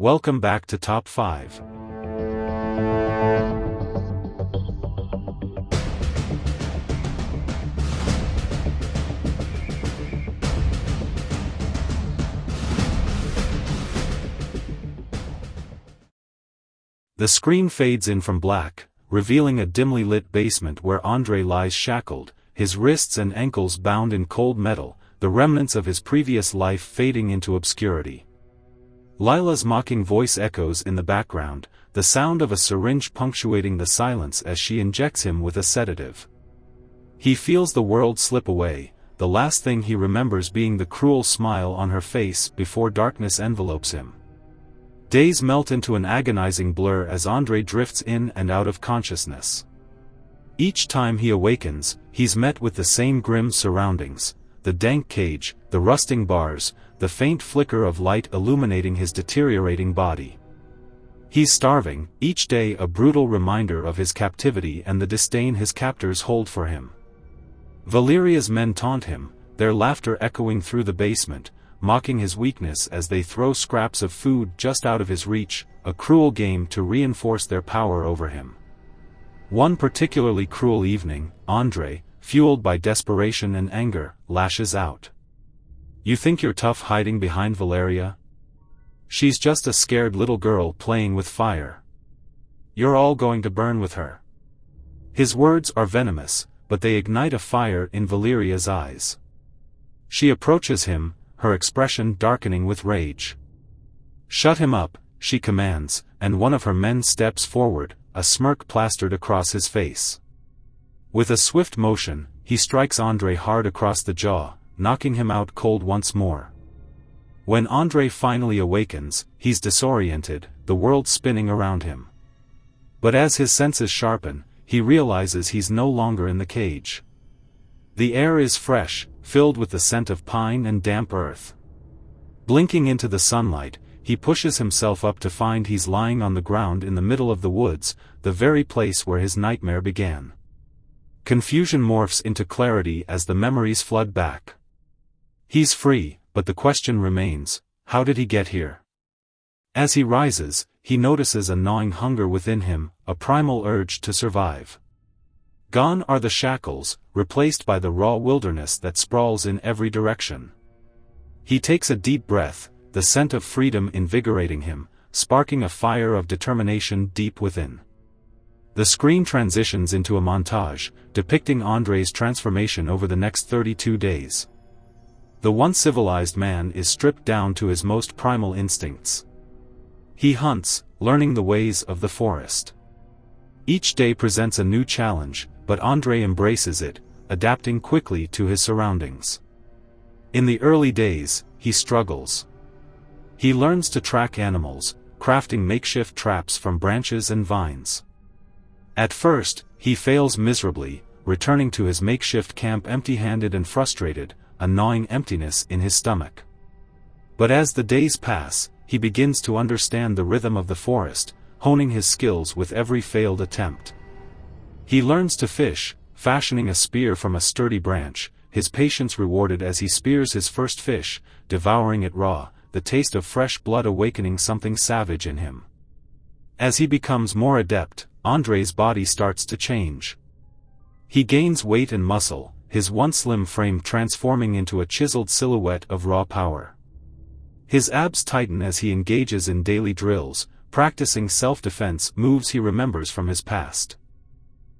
Welcome back to Top 5. The screen fades in from black, revealing a dimly lit basement where Andrei lies shackled, his wrists and ankles bound in cold metal, the remnants of his previous life fading into obscurity. Lila's mocking voice echoes in the background, the sound of a syringe punctuating the silence as she injects him with a sedative. He feels the world slip away, the last thing he remembers being the cruel smile on her face before darkness envelopes him. Days melt into an agonizing blur as Andrei drifts in and out of consciousness. Each time he awakens, he's met with the same grim surroundings, the dank cage, the rusting bars, the faint flicker of light illuminating his deteriorating body. He's starving, each day a brutal reminder of his captivity and the disdain his captors hold for him. Valeria's men taunt him, their laughter echoing through the basement, mocking his weakness as they throw scraps of food just out of his reach, a cruel game to reinforce their power over him. One particularly cruel evening, Andrei, fueled by desperation and anger, lashes out. "You think you're tough hiding behind Valeria? She's just a scared little girl playing with fire. You're all going to burn with her." His words are venomous, but they ignite a fire in Valeria's eyes. She approaches him, her expression darkening with rage. "Shut him up," she commands, and one of her men steps forward, a smirk plastered across his face. With a swift motion, he strikes Andrei hard across the jaw, knocking him out cold once more. When Andrei finally awakens, he's disoriented, the world spinning around him. But as his senses sharpen, he realizes he's no longer in the cage. The air is fresh, filled with the scent of pine and damp earth. Blinking into the sunlight, he pushes himself up to find he's lying on the ground in the middle of the woods, the very place where his nightmare began. Confusion morphs into clarity as the memories flood back. He's free, but the question remains, how did he get here? As he rises, he notices a gnawing hunger within him, a primal urge to survive. Gone are the shackles, replaced by the raw wilderness that sprawls in every direction. He takes a deep breath, the scent of freedom invigorating him, sparking a fire of determination deep within. The screen transitions into a montage, depicting Andrei's transformation over the next 32 days. The once civilized man is stripped down to his most primal instincts. He hunts, learning the ways of the forest. Each day presents a new challenge, but Andrei embraces it, adapting quickly to his surroundings. In the early days, he struggles. He learns to track animals, crafting makeshift traps from branches and vines. At first, he fails miserably, returning to his makeshift camp empty-handed and frustrated, a gnawing emptiness in his stomach. But as the days pass, he begins to understand the rhythm of the forest, honing his skills with every failed attempt. He learns to fish, fashioning a spear from a sturdy branch, his patience rewarded as he spears his first fish, devouring it raw, the taste of fresh blood awakening something savage in him. As he becomes more adept, Andrei's body starts to change. He gains weight and muscle, his once slim frame transforming into a chiseled silhouette of raw power. His abs tighten as he engages in daily drills, practicing self-defense moves he remembers from his past.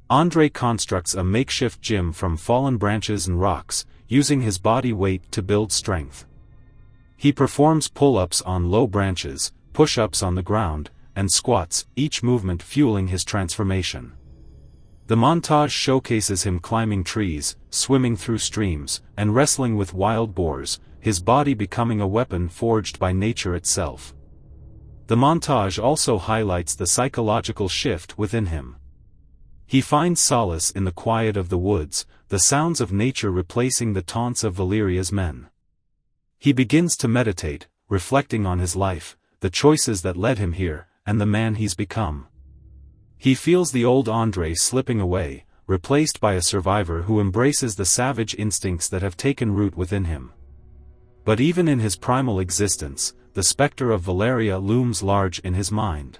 Andrei constructs a makeshift gym from fallen branches and rocks, using his body weight to build strength. He performs pull-ups on low branches, push-ups on the ground, and squats, each movement fueling his transformation. The montage showcases him climbing trees, swimming through streams, and wrestling with wild boars, his body becoming a weapon forged by nature itself. The montage also highlights the psychological shift within him. He finds solace in the quiet of the woods, the sounds of nature replacing the taunts of Valeria's men. He begins to meditate, reflecting on his life, the choices that led him here, and the man he's become. He feels the old Andrei slipping away, replaced by a survivor who embraces the savage instincts that have taken root within him. But even in his primal existence, the specter of Valeria looms large in his mind.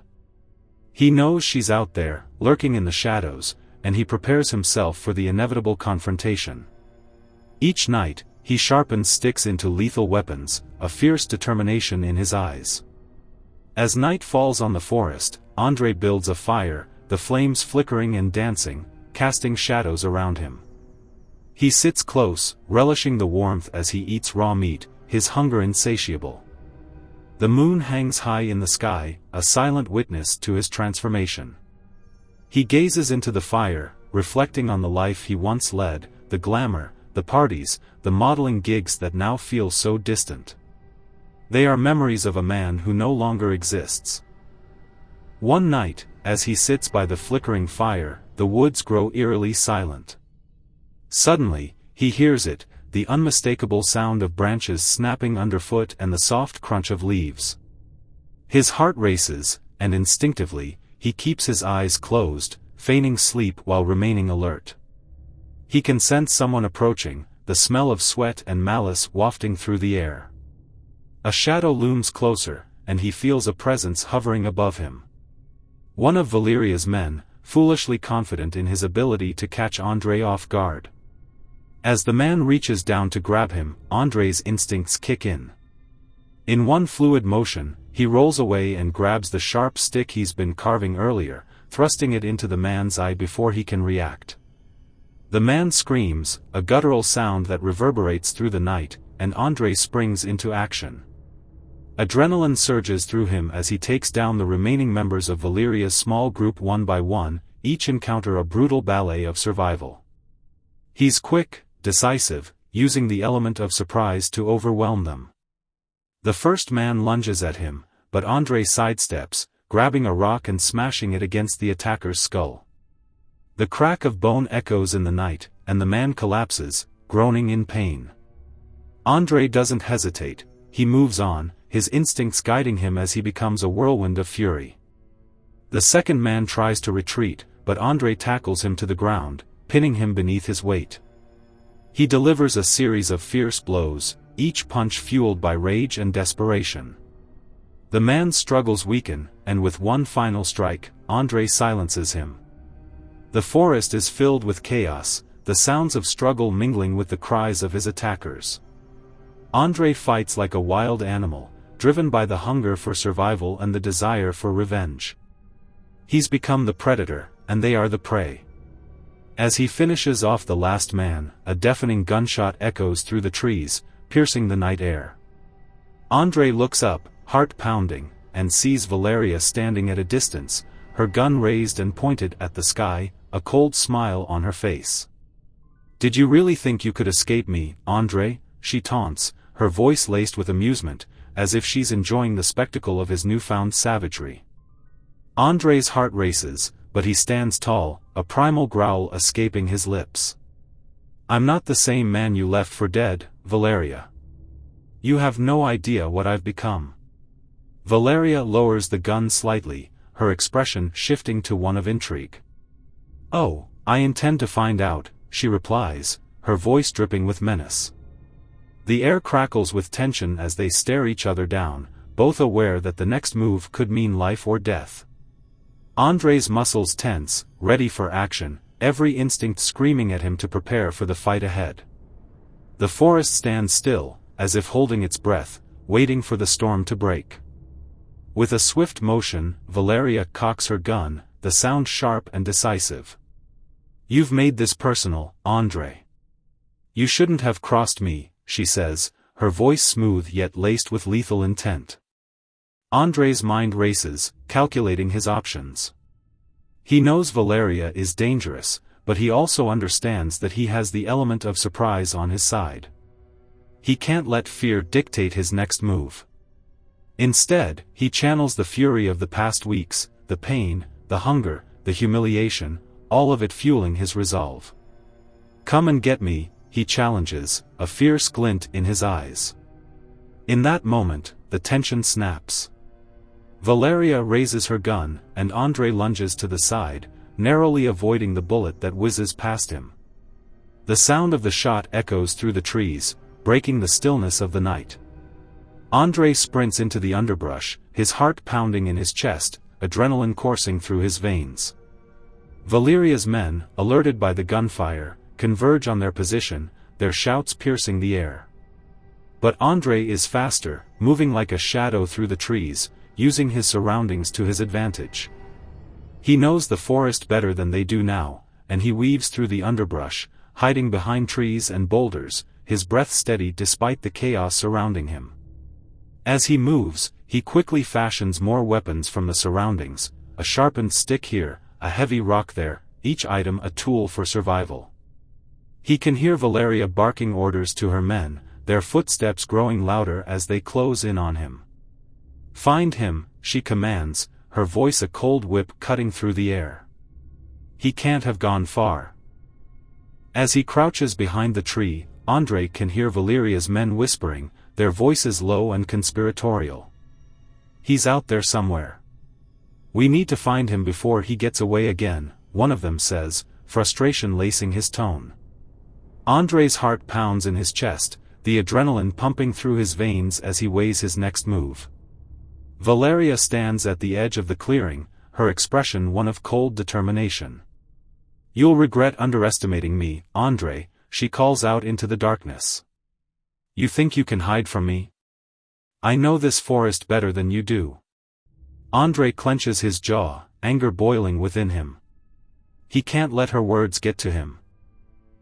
He knows she's out there, lurking in the shadows, and he prepares himself for the inevitable confrontation. Each night, he sharpens sticks into lethal weapons, a fierce determination in his eyes. As night falls on the forest, Andrei builds a fire, the flames flickering and dancing, casting shadows around him. He sits close, relishing the warmth as he eats raw meat, his hunger insatiable. The moon hangs high in the sky, a silent witness to his transformation. He gazes into the fire, reflecting on the life he once led, the glamour, the parties, the modeling gigs that now feel so distant. They are memories of a man who no longer exists. One night, as he sits by the flickering fire, the woods grow eerily silent. Suddenly, he hears it, the unmistakable sound of branches snapping underfoot and the soft crunch of leaves. His heart races, and instinctively, he keeps his eyes closed, feigning sleep while remaining alert. He can sense someone approaching, the smell of sweat and malice wafting through the air. A shadow looms closer, and he feels a presence hovering above him. One of Valeria's men, foolishly confident in his ability to catch Andrei off guard. As the man reaches down to grab him, Andrei's instincts kick in. In one fluid motion, he rolls away and grabs the sharp stick he's been carving earlier, thrusting it into the man's eye before he can react. The man screams, a guttural sound that reverberates through the night, and Andrei springs into action. Adrenaline surges through him as he takes down the remaining members of Valeria's small group one by one, each encounter a brutal ballet of survival. He's quick, decisive, using the element of surprise to overwhelm them. The first man lunges at him, but Andrei sidesteps, grabbing a rock and smashing it against the attacker's skull. The crack of bone echoes in the night, and the man collapses, groaning in pain. Andrei doesn't hesitate, he moves on, his instincts guiding him as he becomes a whirlwind of fury. The second man tries to retreat, but Andrei tackles him to the ground, pinning him beneath his weight. He delivers a series of fierce blows, each punch fueled by rage and desperation. The man's struggles weaken, and with one final strike, Andrei silences him. The forest is filled with chaos, the sounds of struggle mingling with the cries of his attackers. Andrei fights like a wild animal, driven by the hunger for survival and the desire for revenge. He's become the predator, and they are the prey. As he finishes off the last man, a deafening gunshot echoes through the trees, piercing the night air. Andrei looks up, heart pounding, and sees Valeria standing at a distance, her gun raised and pointed at the sky, a cold smile on her face. "Did you really think you could escape me, Andrei?" she taunts, her voice laced with amusement, as if she's enjoying the spectacle of his newfound savagery. Andrei's heart races, but he stands tall, a primal growl escaping his lips. "I'm not the same man you left for dead, Valeria. You have no idea what I've become." Valeria lowers the gun slightly, her expression shifting to one of intrigue. "Oh, I intend to find out," she replies, her voice dripping with menace. The air crackles with tension as they stare each other down, both aware that the next move could mean life or death. Andrei's muscles tense, ready for action, every instinct screaming at him to prepare for the fight ahead. The forest stands still, as if holding its breath, waiting for the storm to break. With a swift motion, Valeria cocks her gun, the sound sharp and decisive. "You've made this personal, Andrei. You shouldn't have crossed me," she says, her voice smooth yet laced with lethal intent. Andrei's mind races, calculating his options. He knows Valeria is dangerous, but he also understands that he has the element of surprise on his side. He can't let fear dictate his next move. Instead, he channels the fury of the past weeks, the pain, the hunger, the humiliation, all of it fueling his resolve. "Come and get me," he challenges, a fierce glint in his eyes. In that moment, the tension snaps. Valeria raises her gun, and Andrei lunges to the side, narrowly avoiding the bullet that whizzes past him. The sound of the shot echoes through the trees, breaking the stillness of the night. Andrei sprints into the underbrush, his heart pounding in his chest, adrenaline coursing through his veins. Valeria's men, alerted by the gunfire, converge on their position, their shouts piercing the air. But Andrei is faster, moving like a shadow through the trees, using his surroundings to his advantage. He knows the forest better than they do now, and he weaves through the underbrush, hiding behind trees and boulders, his breath steady despite the chaos surrounding him. As he moves, he quickly fashions more weapons from the surroundings, a sharpened stick here, a heavy rock there, each item a tool for survival. He can hear Valeria barking orders to her men, their footsteps growing louder as they close in on him. "Find him," she commands, her voice a cold whip cutting through the air. He can't have gone far. As he crouches behind the tree, Andrei can hear Valeria's men whispering, their voices low and conspiratorial. "He's out there somewhere. We need to find him before he gets away again," one of them says, frustration lacing his tone. Andrei's heart pounds in his chest, the adrenaline pumping through his veins as he weighs his next move. Valeria stands at the edge of the clearing, her expression one of cold determination. "You'll regret underestimating me, Andrei," she calls out into the darkness. "You think you can hide from me? I know this forest better than you do." Andrei clenches his jaw, anger boiling within him. He can't let her words get to him.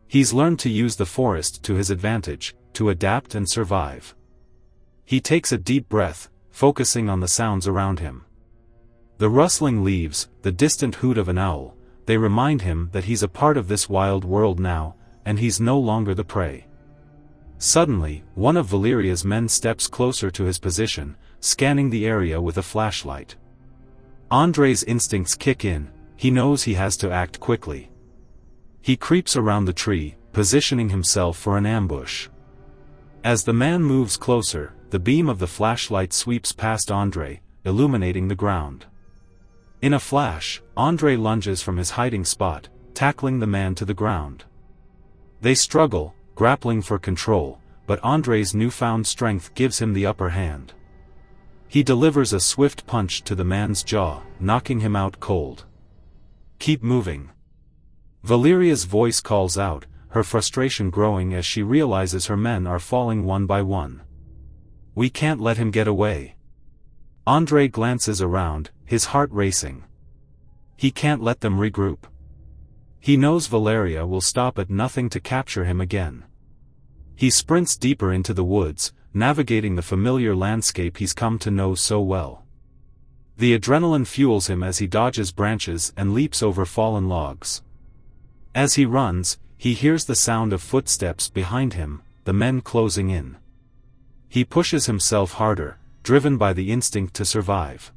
He's learned to use the forest to his advantage, to adapt and survive. He takes a deep breath, focusing on the sounds around him. The rustling leaves, the distant hoot of an owl, they remind him that he's a part of this wild world now, and he's no longer the prey. Suddenly, one of Valeria's men steps closer to his position, scanning the area with a flashlight. Andrei's instincts kick in, he knows he has to act quickly. He creeps around the tree, positioning himself for an ambush. As the man moves closer, the beam of the flashlight sweeps past Andrei, illuminating the ground. In a flash, Andrei lunges from his hiding spot, tackling the man to the ground. They struggle, grappling for control, but Andrei's newfound strength gives him the upper hand. He delivers a swift punch to the man's jaw, knocking him out cold. "Keep moving." Valeria's voice calls out, her frustration growing as she realizes her men are falling one by one. "We can't let him get away." Andrei glances around, his heart racing. He can't let them regroup. He knows Valeria will stop at nothing to capture him again. He sprints deeper into the woods, navigating the familiar landscape he's come to know so well. The adrenaline fuels him as he dodges branches and leaps over fallen logs. As he runs, he hears the sound of footsteps behind him, the men closing in. He pushes himself harder, driven by the instinct to survive.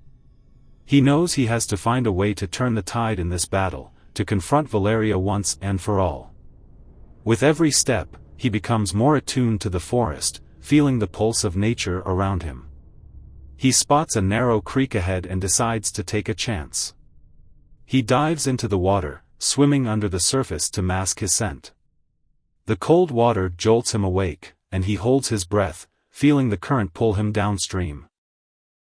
He knows he has to find a way to turn the tide in this battle, to confront Valeria once and for all. With every step, he becomes more attuned to the forest, feeling the pulse of nature around him. He spots a narrow creek ahead and decides to take a chance. He dives into the water, swimming under the surface to mask his scent. The cold water jolts him awake, and he holds his breath, feeling the current pull him downstream.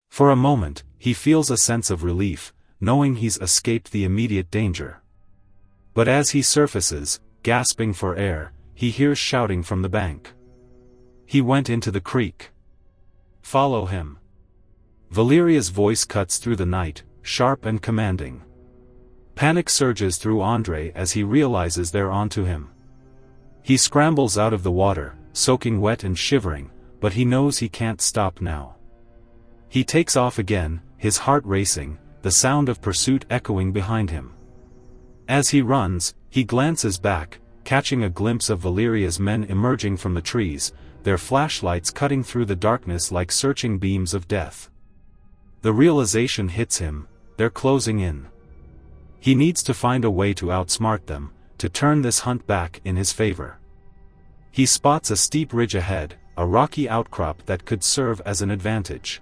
For a moment, he feels a sense of relief, knowing he's escaped the immediate danger. But as he surfaces, gasping for air, he hears shouting from the bank. "He went into the creek. Follow him." Valeria's voice cuts through the night, sharp and commanding. Panic surges through Andrei as he realizes they're onto him. He scrambles out of the water, soaking wet and shivering, but he knows he can't stop now. He takes off again, his heart racing, the sound of pursuit echoing behind him. As he runs, he glances back, catching a glimpse of Valeria's men emerging from the trees, their flashlights cutting through the darkness like searching beams of death. The realization hits him, they're closing in. He needs to find a way to outsmart them, to turn this hunt back in his favor. He spots a steep ridge ahead, a rocky outcrop that could serve as an advantage.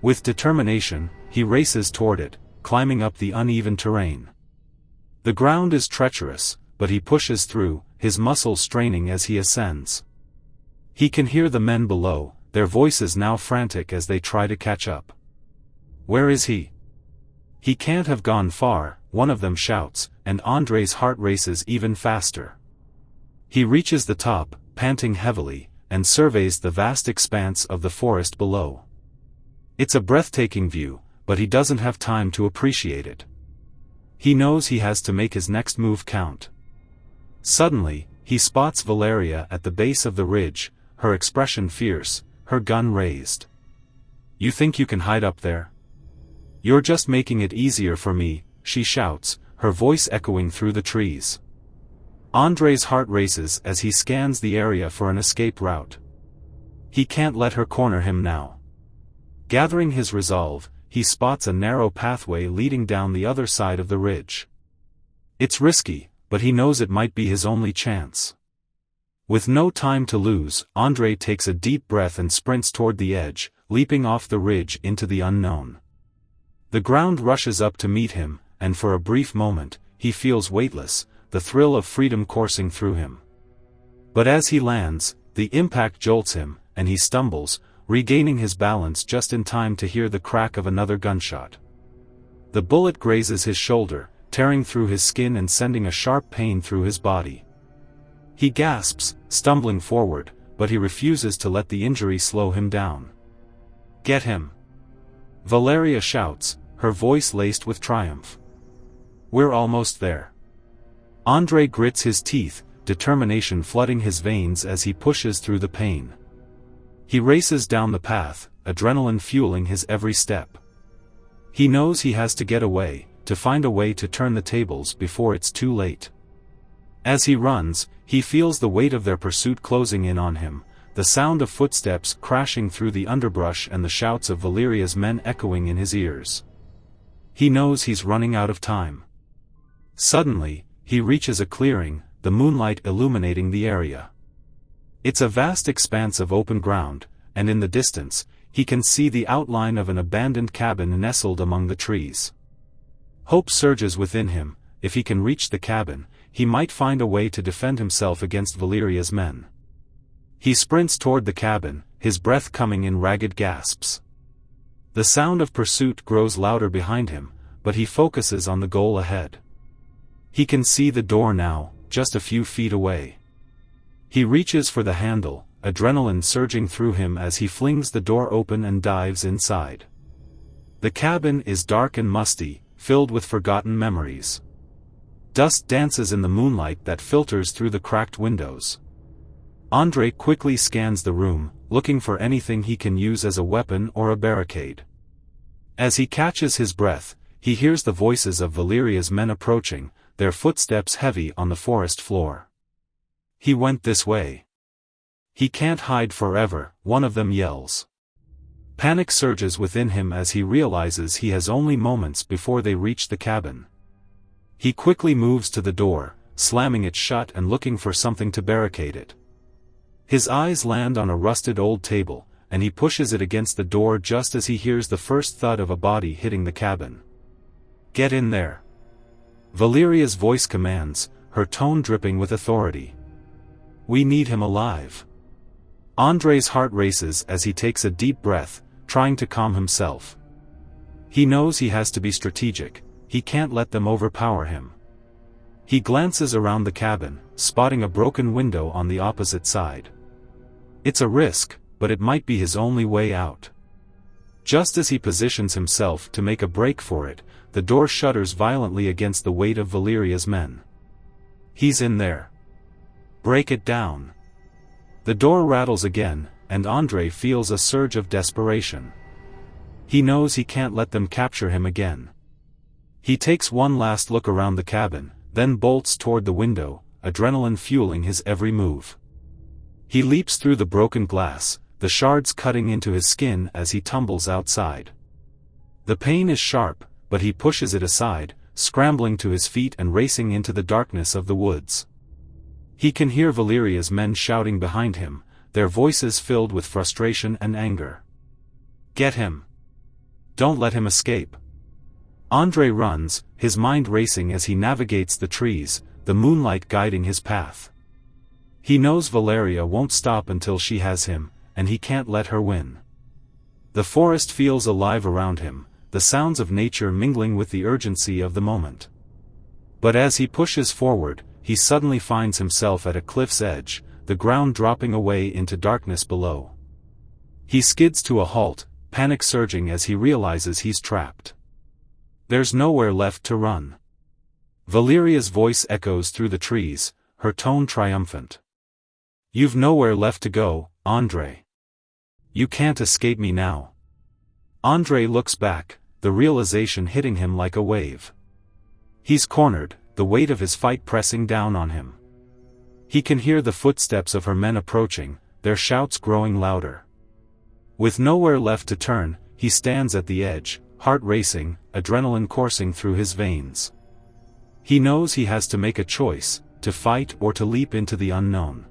With determination, he races toward it, climbing up the uneven terrain. The ground is treacherous, but he pushes through, his muscles straining as he ascends. He can hear the men below, their voices now frantic as they try to catch up. Where is he? He can't have gone far, one of them shouts, and Andrei's heart races even faster. He reaches the top, panting heavily, and surveys the vast expanse of the forest below. It's a breathtaking view, but he doesn't have time to appreciate it. He knows he has to make his next move count. Suddenly, he spots Valeria at the base of the ridge, her expression fierce, her gun raised. "You think you can hide up there? You're just making it easier for me," she shouts, her voice echoing through the trees. Andrei's heart races as he scans the area for an escape route. He can't let her corner him now. Gathering his resolve, he spots a narrow pathway leading down the other side of the ridge. It's risky, but he knows it might be his only chance. With no time to lose, Andrei takes a deep breath and sprints toward the edge, leaping off the ridge into the unknown. The ground rushes up to meet him, and for a brief moment, he feels weightless, the thrill of freedom coursing through him. But as he lands, the impact jolts him, and he stumbles, regaining his balance just in time to hear the crack of another gunshot. The bullet grazes his shoulder, tearing through his skin and sending a sharp pain through his body. He gasps, stumbling forward, but he refuses to let the injury slow him down. "Get him!" Valeria shouts, her voice laced with triumph. "We're almost there." Andrei grits his teeth, determination flooding his veins as he pushes through the pain. He races down the path, adrenaline fueling his every step. He knows he has to get away, to find a way to turn the tables before it's too late. As he runs, he feels the weight of their pursuit closing in on him, the sound of footsteps crashing through the underbrush and the shouts of Valeria's men echoing in his ears. He knows he's running out of time. Suddenly, he reaches a clearing, the moonlight illuminating the area. It's a vast expanse of open ground, and in the distance, he can see the outline of an abandoned cabin nestled among the trees. Hope surges within him. If he can reach the cabin, he might find a way to defend himself against Valeria's men. He sprints toward the cabin, his breath coming in ragged gasps. The sound of pursuit grows louder behind him, but he focuses on the goal ahead. He can see the door now, just a few feet away. He reaches for the handle, adrenaline surging through him as he flings the door open and dives inside. The cabin is dark and musty, filled with forgotten memories. Dust dances in the moonlight that filters through the cracked windows. Andrei quickly scans the room, looking for anything he can use as a weapon or a barricade. As he catches his breath, he hears the voices of Valeria's men approaching, their footsteps heavy on the forest floor. "He went this way. He can't hide forever," one of them yells. Panic surges within him as he realizes he has only moments before they reach the cabin. He quickly moves to the door, slamming it shut and looking for something to barricade it. His eyes land on a rusted old table, and he pushes it against the door just as he hears the first thud of a body hitting the cabin. "Get in there!" Valeria's voice commands, her tone dripping with authority. "We need him alive." Andrei's heart races as he takes a deep breath, trying to calm himself. He knows he has to be strategic, he can't let them overpower him. He glances around the cabin, spotting a broken window on the opposite side. It's a risk, but it might be his only way out. Just as he positions himself to make a break for it, the door shudders violently against the weight of Valeria's men. "He's in there. Break it down." The door rattles again, and Andrei feels a surge of desperation. He knows he can't let them capture him again. He takes one last look around the cabin, then bolts toward the window, adrenaline fueling his every move. He leaps through the broken glass, the shards cutting into his skin as he tumbles outside. The pain is sharp, but he pushes it aside, scrambling to his feet and racing into the darkness of the woods. He can hear Valeria's men shouting behind him, their voices filled with frustration and anger. "Get him! Don't let him escape!" Andrei runs, his mind racing as he navigates the trees, the moonlight guiding his path. He knows Valeria won't stop until she has him, and he can't let her win. The forest feels alive around him, the sounds of nature mingling with the urgency of the moment. But as he pushes forward, he suddenly finds himself at a cliff's edge, the ground dropping away into darkness below. He skids to a halt, panic surging as he realizes he's trapped. There's nowhere left to run. Valeria's voice echoes through the trees, her tone triumphant. "You've nowhere left to go, Andre. You can't escape me now." Andre looks back, the realization hitting him like a wave. He's cornered, the weight of his fight pressing down on him. He can hear the footsteps of her men approaching, their shouts growing louder. With nowhere left to turn, he stands at the edge, heart racing, adrenaline coursing through his veins. He knows he has to make a choice, to fight or to leap into the unknown.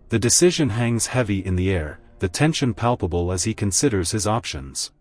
The decision hangs heavy in the air, the tension palpable as he considers his options.